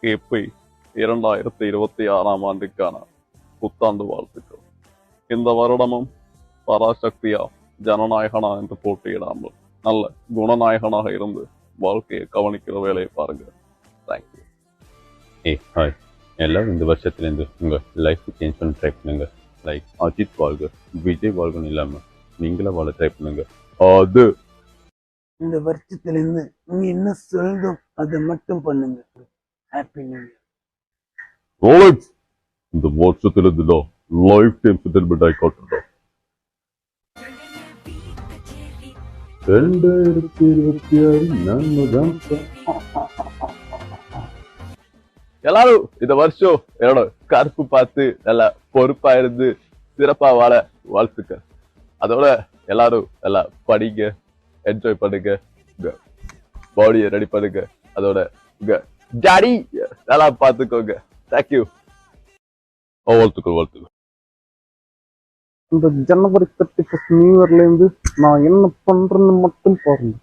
KP 2026ஆம் ஆண்டுக்கான புத்தாண்டு வாழ்த்துக்கள். இந்த வருடமும் பராசக்தியா ஜனநாயகனா என்று போட்டியிடாமல் நல்ல குணநாயகனாக இருந்து வாழ்க்கையை கவனிக்கிற வேலையை பாருங்க. தேங்க்யூ. ஹாய் எல்லாரும் இந்த வருஷத்துலேருந்து உங்கள் லைஃப் சேஞ்ச் பண்ண ட்ரை பண்ணுங்க. லைக் அஜித் வாழ்க, விஜய் வாழ்கன்னு இல்லாமல் நீங்களே வாழ ட்ரை பண்ணுங்க. அது இந்த வருஷத்துலேருந்து நீங்க என்ன சொல்றதோ அதை மட்டும் பண்ணுங்க. Happy new year. ரோலக்ஸ் இந்த வருஷத்துலேருந்து தான் லைஃப் டைம் செட்டில்மெண்ட் ஆகி காட்டுறோம். 2026 நன்மைதான். எல்லாரும் இந்த வருஷம் என்னோட கருப்பு பார்த்து நல்லா பொறுப்பா இருந்து சிறப்பா வாழ வாழ்த்துக்கள். அதோட எல்லாரும் எல்லாம் படிங்க, என்ஜாய் பண்ணுங்க, பாடியை ரெடி பண்ணுங்க. அதோட டாடி நல்லா பார்த்துக்கோங்க. தேங்க்யூ. வாழ்த்துக்கள். இந்த ஜனவரி 31 நியூ இயர்ல இருந்து நான் என்ன பண்றேன்னு மட்டும் பாருங்க.